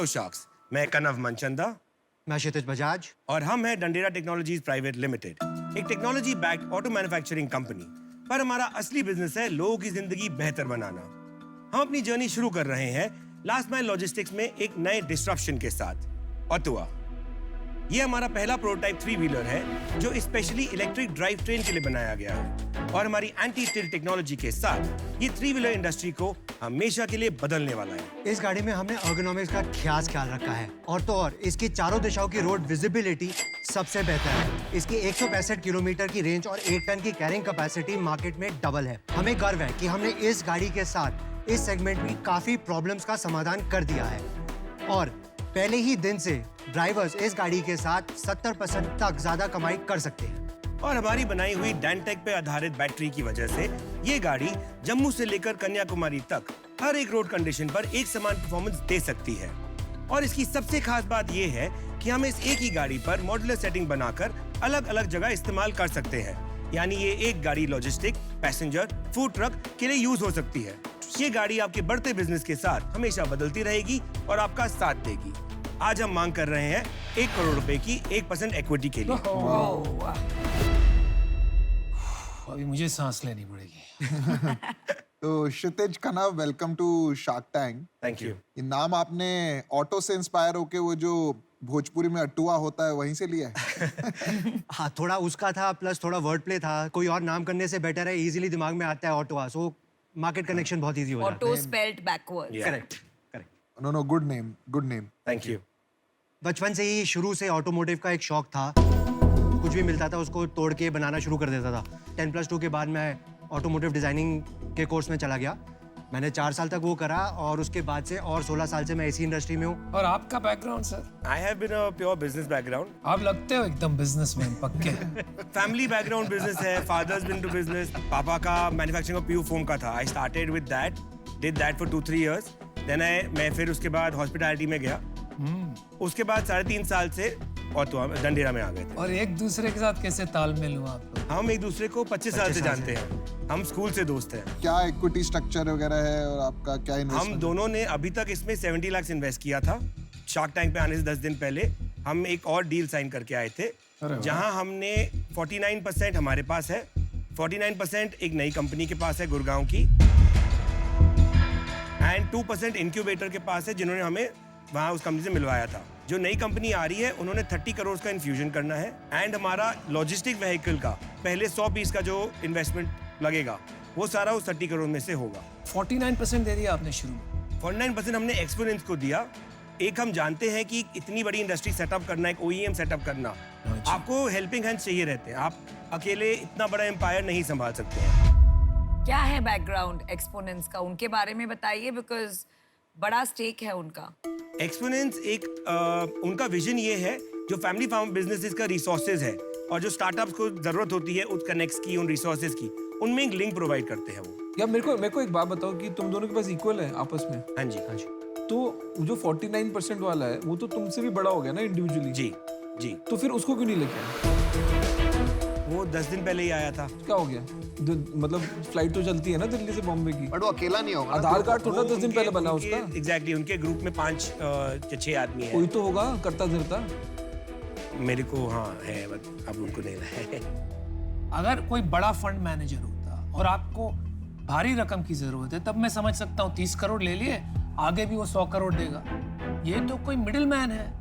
Hello sharks, मैं कनव मनचंदा। मैं क्षितिज बजाज। और हम हैं डंडेरा टेक्नोलॉजीज प्राइवेट लिमिटेड, एक technology backed auto manufacturing company. पर हमारा असली बिजनेस है लोगों की जिंदगी बेहतर बनाना। हम अपनी जर्नी शुरू कर रहे हैं लास्ट माइल लॉजिस्टिक्स में एक नए डिस्ट्रप्शन के साथ, ऑटोआ। ये हमारा पहला प्रोटोटाइप 3 व्हीलर है जो स्पेशली इलेक्ट्रिक ड्राइव ट्रेन के लिए बनाया गया है। और हमारी एंटी टिल्ट टेक्नोलॉजी के साथ ये 3 व्हीलर इंडस्ट्री को हमेशा के लिए बदलने वाला है। इस गाड़ी में हमने अर्गोनॉमिक्स का खास ख्याल रखा है और तो और इसकी चारों दिशाओं की रोड विजिबिलिटी सबसे बेहतर है। इसकी 165 किलोमीटर की रेंज और 1 टन की कैरिंग कैपेसिटी मार्केट में डबल है। हमें गर्व है कि हमने इस गाड़ी के साथ इस सेगमेंट में काफी प्रॉब्लम्स का समाधान कर दिया है और पहले ही दिन से ड्राइवर्स इस गाड़ी के साथ 70% तक ज्यादा कमाई कर सकते हैं। और हमारी बनाई हुई डैनटेक पे आधारित बैटरी की वजह से ये गाड़ी जम्मू से लेकर कन्याकुमारी तक हर एक रोड कंडीशन पर एक समान परफॉर्मेंस दे सकती है। और इसकी सबसे खास बात ये है कि हम इस एक ही गाड़ी पर मॉड्यूलर सेटिंग बनाकर अलग अलग जगह इस्तेमाल कर सकते हैं। यानी ये एक गाड़ी लॉजिस्टिक, पैसेंजर, फूड ट्रक के लिए यूज हो सकती है। ये गाड़ी आपके बढ़ते बिजनेस के साथ हमेशा बदलती रहेगी और आपका साथ देगी। आज हम मांग कर रहे हैं 1 करोड़ रुपए की 1% इक्विटी के लिए। अभी मुझे सांस लेनी पड़ेगी। तो Kshitij Kanav, welcome to Shark Tank. Thank you. ये नाम आपने ऑटो से इंस्पायर होके वो जो भोजपुरी में अट्टुआ होता है वहीं से लिया है? हाँ, थोड़ा उसका था प्लस थोड़ा वर्ड प्ले था। कोई और नाम करने से बेटर है, इजीली दिमाग में आता है ऑटोआ। सो मार्केट कनेक्शन बहुत इजी हो जाता है। Auto spelled backward. Correct. No, good name, good name. Thank you. बचपन से ही शुरू से ऑटोमोटिव का एक शौक था। कुछ भी मिलता था उसको तोड़ के बनाना शुरू कर देता था। 10+2 के बाद मैं ऑटोमोटिव डिजाइनिंग के कोर्स में चला गया। मैंने 4 साल तक वो करा और उसके बाद से और 16 साल से मैं इसी इंडस्ट्री में हूँ। और आपका background sir? I have been a pure business background. आप लगते हो एकदम बिजनेसमैन पक्के। फैमिली बैकग्राउंड बिजनेस है। Father's been to business. पापा का मैन्युफैक्चरिंग ऑफ पीयू फोम का था। I started with that, did that for 2-3 years. Then मैं फिर उसके बाद हॉस्पिटैलिटी में गया। उसके बाद 3.5 साल से और तो हम डंडेरा में आ गए थे। और एक दूसरे के साथ कैसे तालमेल हुआ आप लोग? हम एक दूसरे को 25 साल से जानते हैं। हम स्कूल से दोस्त हैं। क्या इक्विटी स्ट्रक्चर वगैरह है और आपका क्या इन्वेस्टमेंट? हम दोनों ने अभी तक इसमें 70 लाख इन्वेस्ट किया था। शार्क टैंक पे आने से 10 दिन पहले हम एक और डील साइन करके आए थे, जहां हमने 49% हमारे पास है, 49% एक नई कंपनी के पास है गुड़गांव की, एंड 2% इंक्यूबेटर के पास है जिन्होंने हमें वहां उस कंपनी से मिलवाया था। जो नई कंपनी आ रही है उन्होंने 30 करोड़ का इन्फ्यूजन करना है एंड हमारा लॉजिस्टिक व्हीकल का पहले 100 पीस का जो इन्वेस्टमेंट लगेगा वो सारा उस 30 करोड़ में से होगा। 49% दे दिया आपने शुरू में? 49% हमने एक्सपोनेंस को दिया। एक हम जानते हैं कि इतनी बड़ी इंडस्ट्री सेटअप करना, एक OEM सेटअप करना, आपको हेल्पिंग हैंड चाहिए रहते हैं। आप अकेले इतना बड़ा एम्पायर नहीं संभाल सकते हैं। क्या है बैकग्राउंड एक्सपोनेंस का, उनके बारे में बताइए, बिकॉज बड़ा स्टेक है उनका। एक्सपोनेंस एक उनका विजन ये है, जो फैमिली फार्म बिजनेसेस का रिसोर्सेज है और जो स्टार्टअप्स को जरूरत होती है उस कनेक्ट्स की, उन रिसोर्सेज की, उनमें एक लिंक प्रोवाइड करते हैं वो। या मेरे को एक बात बताओ कि तुम दोनों के पास इक्वल है आपस में? हाँ जी, हाँ जी। तो जो 49% वाला है वो तो तुमसे भी बड़ा हो गया ना इंडिविजुअली? जी जी। तो फिर उसको क्यों नहीं लेके आए? वो 10 दिन पहले ही आया था। क्या हो गया? मतलब फ्लाइट तो चलती है ना दिल्ली से बॉम्बे की। बट वो अकेला नहीं होगा। आधार कार्ड थोड़ा 10 दिन पहले बना उसका। एग्जैक्टली, उनके ग्रुप में 5 या 6 आदमी कोई है। तो होगा करता धरता। मेरे को हाँ है, बट अब उनको नहीं है। अगर कोई बड़ा फंड मैनेजर होता और आपको भारी रकम की जरूरत है तब मैं समझ सकता हूँ 30 करोड़ ले लिए, आगे भी वो 100 करोड़ देगा। ये तो कोई मिडिल मैन है,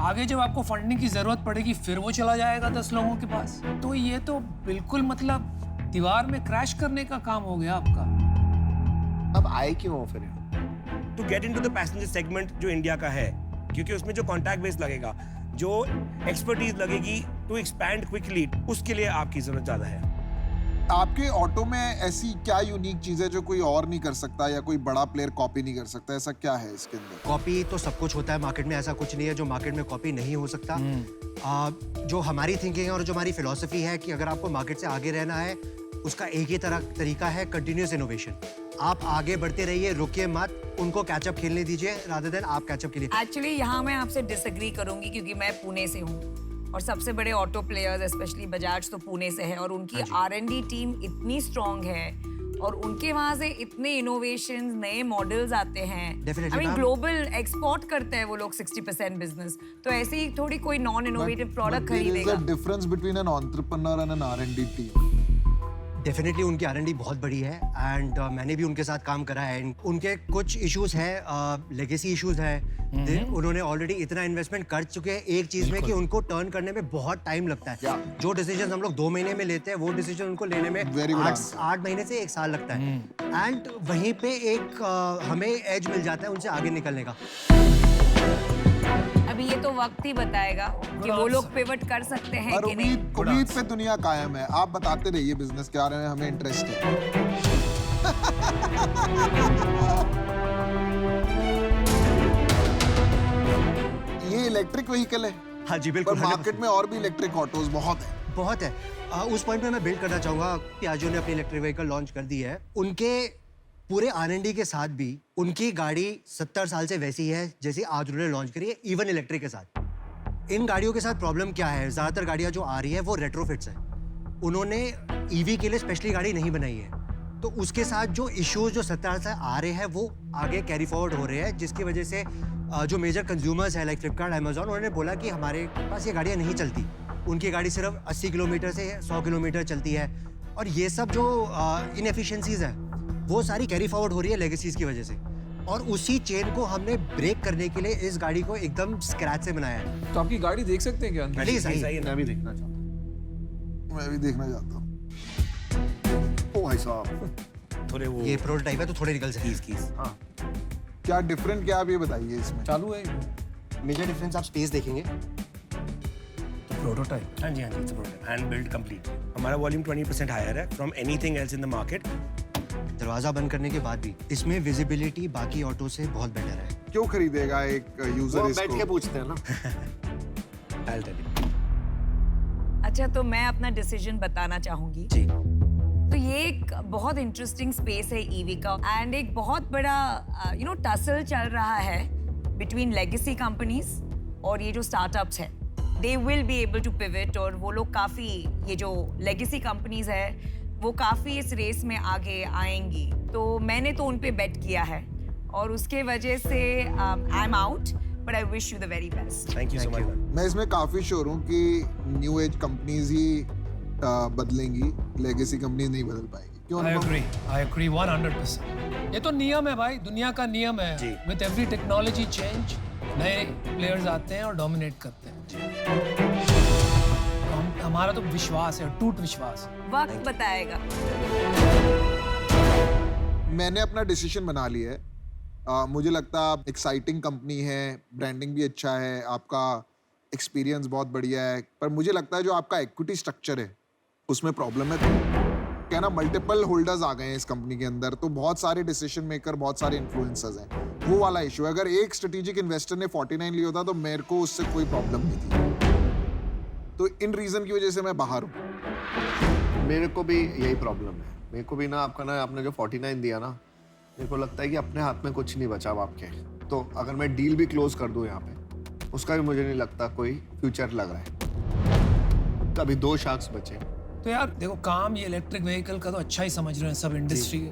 आगे जब आपको फंडिंग की जरूरत पड़ेगी फिर वो चला जाएगा 10 लोगों के पास। तो ये तो बिल्कुल मतलब दीवार में क्रैश करने का काम हो गया आपका। अब आए क्यों हो फिर? To get into the passenger segment जो इंडिया का है, क्योंकि उसमें जो कॉन्टैक्ट बेस लगेगा, जो एक्सपर्टीज लगेगी टू एक्सपैंड क्विकली, उसके लिए आपकी जरूरत ज्यादा है। आपके ऑटो में ऐसी क्या यूनिक चीज है जो कोई और नहीं कर सकता या कोई बड़ा प्लेयर कॉपी नहीं कर सकता? ऐसा क्या है इसके अंदर? कॉपी तो सब कुछ होता है मार्केट में, ऐसा कुछ नहीं है जो मार्केट में कॉपी नहीं हो सकता। जो हमारी थिंकिंग है और जो हमारी फिलॉसफी है कि अगर आपको मार्केट से आगे रहना है, उसका एक ही तरीका है, कंटिन्यूअस इनोवेशन। आप आगे बढ़ते रहिए, रुकिए मत, उनको कैचअप खेलने दीजिए रादर देन आप कैचअप के लिए। एक्चुअली यहाँ मैं आपसे डिसएग्री करूंगी क्योंकि मैं पुणे से हूँ और सबसे बड़े ऑटो प्लेयर्स स्पेशली बजाज तो पुणे से है और उनकी R&D टीम इतनी स्ट्रांग है और उनके वहां से इतने इनोवेशंस, नए मॉडल्स आते हैं। Definitely, I mean ma'am. Global export करते हैं वो लोग 60% बिजनेस, तो ऐसे ही थोड़ी कोई नॉन इनोवेटिव प्रोडक्ट खरीदेगा। There is a difference between an entrepreneur and an R&D team. Definitely उनकी R&D बहुत बड़ी है एंड मैंने भी उनके साथ काम करा है। उनके कुछ इश्यूज हैं, लेगेसी इश्यूज हैं। उन्होंने ऑलरेडी इतना इन्वेस्टमेंट कर चुके हैं एक चीज में कि उनको टर्न करने में बहुत टाइम लगता है। जो डिसीजन हम लोग 2 महीने में लेते हैं वो डिसीजन उनको लेने में Very good answer. 8 महीने से 1 साल लगता है। एंड वहीं पे एक हमें एज मिल जाता है उनसे आगे निकलने का। अभी ये तो वक्त ही बताएगा कि वो लोग पिवट कर सकते हैं और कि नहीं। उम्मीद पे दुनिया कायम है। आप बताते रहिए बिजनेस के बारे में, हमें इंटरेस्ट है। ये इलेक्ट्रिक व्हीकल है, हाँ जी बिल्कुल। पर मार्केट में और भी इलेक्ट्रिक ऑटोज बहुत है। बहुत है। उस पॉइंट पे मैं बिल्ड करना चाहूंगा। पियाजो ने अपनी इलेक्ट्रिक व्हीकल लॉन्च कर दी है। उनके पूरे R&D के साथ भी उनकी गाड़ी 70 साल से वैसी है जैसी आज उन्होंने लॉन्च करी है, इवन इलेक्ट्रिक के साथ। इन गाड़ियों के साथ प्रॉब्लम क्या है? ज्यादातर गाड़ियां जो आ रही है वो रेट्रोफिट्स है। उन्होंने EV के लिए स्पेशली गाड़ी नहीं बनाई है, तो उसके साथ जो इश्यूज जो 70 साल से आ रहे हैं वो आगे कैरी फॉरवर्ड हो रहे हैं, जिसकी वजह से जो मेजर कंज्यूमर्स है लाइक फ्लिपकार्ट, अमेजोन, उन्होंने बोला कि हमारे पास ये गाड़ियाँ नहीं चलती। उनकी गाड़ी सिर्फ 80 किलोमीटर से 100 किलोमीटर चलती है, और ये सब जो इनएफिशिएंसीज है वो सारी कैरी फॉरवर्ड हो रही है लेगेसीज की वजह से। और उसी चेन को हमने ब्रेक करने के लिए इस गाड़ी को एकदम स्क्रैच से बनाया है। तो आपकी गाड़ी देख सकते हैं क्या अंदर? प्लीज सही आइए। है। मैं भी देखना चाहता हूँ। मैं भी देखना चाहता हूँ। ओ भाई साहब, थोड़े वो ये प्रोटोटाइप है तो थोड़े निकल कीज जाएंगे। कीज। हाँ क्या डिफरेंट, क्या आप ये बताइए इसमें। चालू है? मेजर डिफरेंस आप स्पेस देखेंगे। प्रोटोटाइप। हाँ जी हाँ जी, it's product hand build complete. हमारा वॉल्यूम 20% हायर है from anything else in the market. दरवाजा बंद करने के बाद भी इसमें विजिबिलिटी बाकी ऑटो से बहुत बेटर है। क्यों खरीदेगा एक वो यूजर हम इसको? बैठ के पूछते हैं ना। I'll tell you। अच्छा, तो मैं अपना डिसीजन बताना चाहूंगी। जी। तो ये एक बहुत इंटरेस्टिंग स्पेस है ईवी का, एंड एक बहुत बड़ा टसल चल रहा है बिटवीन लेगेसी कंपनीज और ये जो स्टार्टअप्स है। They will be able to pivot, और वो लोग काफ़ी, ये जो लेगेसी कंपनीज है वो काफ़ी इस रेस में आगे आएंगी। तो मैंने तो उन पे बेट किया है, और उसके वजह से I am out, but I wish you the very best. Thank you so much. मैं इसमें काफी श्योर हूँ कि न्यू एज कंपनीज ही बदलेंगी, लेगेसी कंपनीज नहीं बदल पाएगी। क्यों I अनुपम? agree 100%। ये तो नियम है भाई, दुनिया का नियम है। जी। विद एवरी टेक्नोलॉजी चेंज नए प्लेयर्स आते हैं और डोमिनेट करते हैं। हमारा तो विश्वास है, टूट विश्वास। वक्त बताएगा। मैंने अपना डिसीजन बना लिया है। मुझे लगता है आप एक्साइटिंग कंपनी है, ब्रांडिंग भी अच्छा है, आपका एक्सपीरियंस बहुत बढ़िया है, पर मुझे लगता है जो आपका इक्विटी स्ट्रक्चर है उसमें प्रॉब्लम है। क्या ना, मल्टीपल होल्डर्स आ गए हैं इस कंपनी के अंदर, तो बहुत सारे डिसीजन मेकर, बहुत सारे इन्फ्लुएंसर्स हैं, वो वाला इशू है। अगर एक स्ट्रेटेजिक इन्वेस्टर ने 49 लिया होता तो मेरे को उससे कोई प्रॉब्लम नहीं थी। तो इन रीजन की वजह से मैं बाहर हूँ। मेरे को भी यही प्रॉब्लम है। मेरे को भी ना आपने जो 49 दिया ना, मेरे को लगता है कि अपने हाथ में कुछ नहीं बचा अब आपके। तो अगर मैं डील भी क्लोज कर दूं यहाँ पे, उसका भी मुझे नहीं लगता कोई फ्यूचर लग रहा है। कभी 2 शार्क्स बचे। तो यार देखो, काम ये इलेक्ट्रिक व्हीकल का तो अच्छा ही समझ रहे हैं सब इंडस्ट्री के।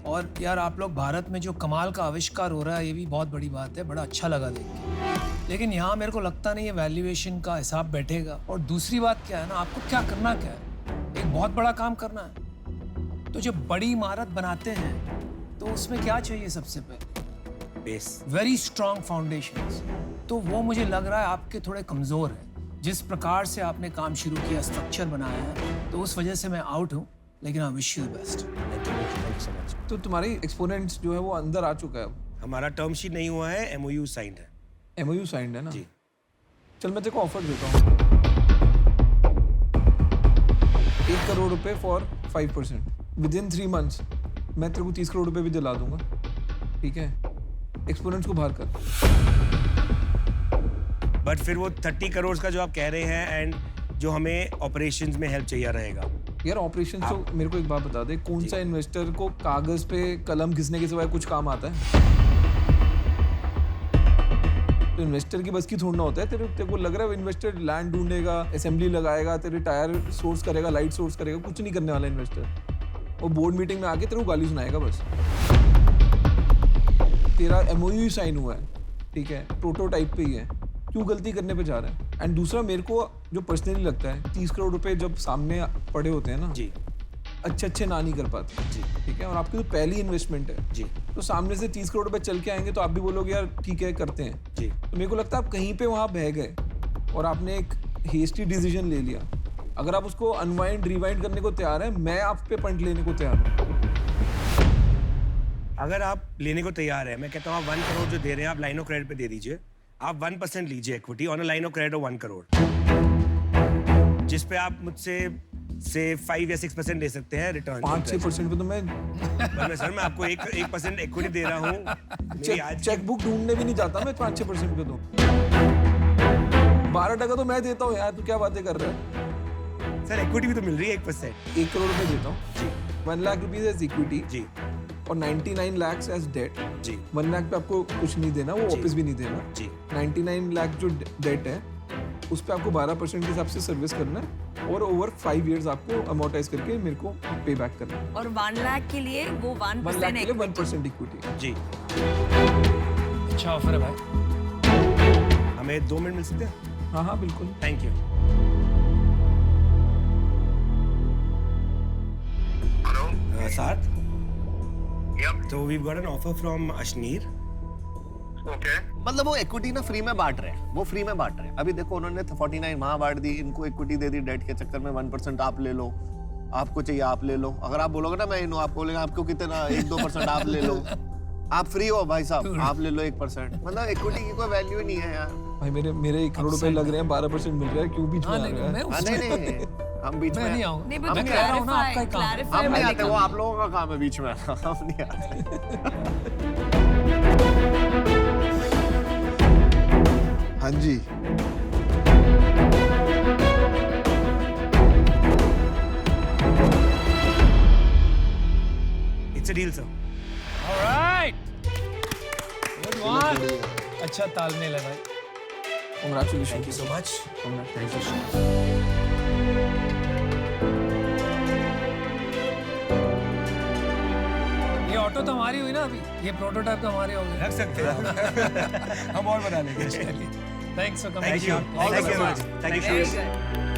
और यार आप लोग भारत में जो कमाल का आविष्कार हो रहा है, ये भी बहुत बड़ी बात है, बड़ा अच्छा लगा देख के। लेकिन यहाँ मेरे को लगता नहीं है वैल्यूएशन का हिसाब बैठेगा। और दूसरी बात क्या है ना, आपको क्या करना क्या है, एक बहुत बड़ा काम करना है। तो जब बड़ी इमारत बनाते हैं तो उसमें क्या चाहिए? सबसे पहले बेस। Very strong foundations. तो वो मुझे लग रहा है आपके थोड़े कमज़ोर हैं। जिस प्रकार से आपने काम शुरू किया, स्ट्रक्चर बनाया है, तो उस वजह से मैं आउट हूँ। लेकिन I wish you the best. Thank you so much. तो तुम्हारी एक्सपोनेंट्स जो है वो अंदर आ चुका है अब। हमारा टर्म शीट नहीं हुआ है, MOU साइंड है। MOU साइंड है ना? जी। चल मैं तेरे को ऑफर देता हूँ 1 करोड़ रुपए फॉर 5%। विदिन 3 months मैं तेरे को 30 करोड़ रुपए भी दिला दूंगा। ठीक है? एक्सपोनेंट्स को बाहर कर। बट फिर वो 30 करोड़ का जो आप कह रहे हैं, एंड जो हमें ऑपरेशंस में हेल्प चाहिए रहेगा। यार ऑपरेशन तो मेरे को एक बात बता दे, कौन सा इन्वेस्टर को कागज पे कलम घिसने के सिवाय कुछ काम आता है? तो इन्वेस्टर की बस की थोड़ा ना होता है। तेरे को लग रहा है इन्वेस्टर लैंड ढूंढेगा, असेंबली लगाएगा, तेरे टायर सोर्स करेगा, लाइट सोर्स करेगा? कुछ नहीं करने वाला इन्वेस्टर। वो बोर्ड मीटिंग में आके तेरे को गाली सुनाएगा बस। तेरा MOU साइन हुआ है, ठीक है, प्रोटोटाइप पे ही है, क्यों गलती करने पे जा रहा है? एंड दूसरा मेरे को जो पर्सनली लगता है 30 करोड़ रुपए जब सामने पड़े होते हैं ना जी अच्छे ना नहीं कर पाते जी ठीक है, और आपकी तो पहली इन्वेस्टमेंट है जी तो सामने से 30 करोड़ रुपए चल के आएंगे तो आप भी बोलोगे यार ठीक है करते हैं। जी तो मेरे को लगता है आप कहीं पे वहां बह गए और आपने एक हेस्टी डिसीजन ले लिया। अगर आप उसको अनवाइंड रिवाइंड करने को तैयार है, मैं आप पे पंट लेने को तैयार हूँ। अगर आप लेने को तैयार है, मैं कहता हूँ आप 1 करोड़ जो दे रहे हैं आप लाइन ऑफ क्रेडिट पे दे दीजिए। आप 1% लीजिए equity on a line of credit of 1 crore, जिस पे आप मुझसे से 5 या 6% ले सकते हैं रिटर्न। 5-6% पे तो मैं सर मैं आपको 1% इक्विटी दे रहा हूँ। चेकबुक ढूंढने भी नहीं जाता मैं 5-6% पे तो 12% तो मैं देता हूँ यार, तू क्या बातें कर रहा है? सर इक्विटी भी तो मिल रही है 1%। 1 करोड़ रुपए देता हूँ जी 1 लाख रुपीज एज इक्विटी जी और 99 lakhs एज डेट। जी 1 लाख पे आपको कुछ नहीं देना, वो जी। वापस भी नहीं देना। जी 99 लाख जो डेट है उस पे आपको 12% के हिसाब से सर्विस करना है और ओवर 5 years आपको अमोर्टाइज करके मेरे को पे बैक करना है। और 1 लाख के लिए वो 1 लाख 1% के लिए 1% इक्विटी। जी अच्छा ऑफर है भाई। हमें 2 मिनट मिल सकते हैं? हाँ बिल्कुल। Thank you. साथ तो we got an offer from Ashneer. मतलब वो इक्विटी ना फ्री में बांट रहे हैं, वो फ्री में बांट रहे हैं। अभी देखो उन्होंने 49 वहां बांट दी, इनको इक्विटी दे दी डेट के चक्कर में। 1% आप ले लो, आपको चाहिए आप ले लो। अगर आप बोलोगे ना मैं इन हूं, आप बोलेंगे आपको कितना 1-2% आप ले लो। आप फ्री हो भाई साहब, आप ले लो 1%। मतलब इक्विटी की कोई वैल्यू ही नहीं है यार। भाई मेरे 1 करोड़ रुपए लग रहे हैं, 12% मिल रहा है, क्यों बीच में हाँ आ नहीं रहा है? मैं हाँ, नहीं हम बीच मैं में नहीं आऊंगा। नहीं मैं but कह रहा हूँ ना आपका ही काम है। clarify हम नहीं वाले आते, वो काम। आप लोगों का काम है बीच में। हम नहीं आते। हाँ जी it's a deal sir. Alright good one. अच्छा तालमेल है भाई। Congratulations. Thank you so much. ये ऑटो तो हमारी हुई ना अभी, ये प्रोटोटाइप तो हमारे हो गए। रख सकते हैं हम और बना लेंगे। Thanks for thank you coming. Thank you so much. Thank you. Very good.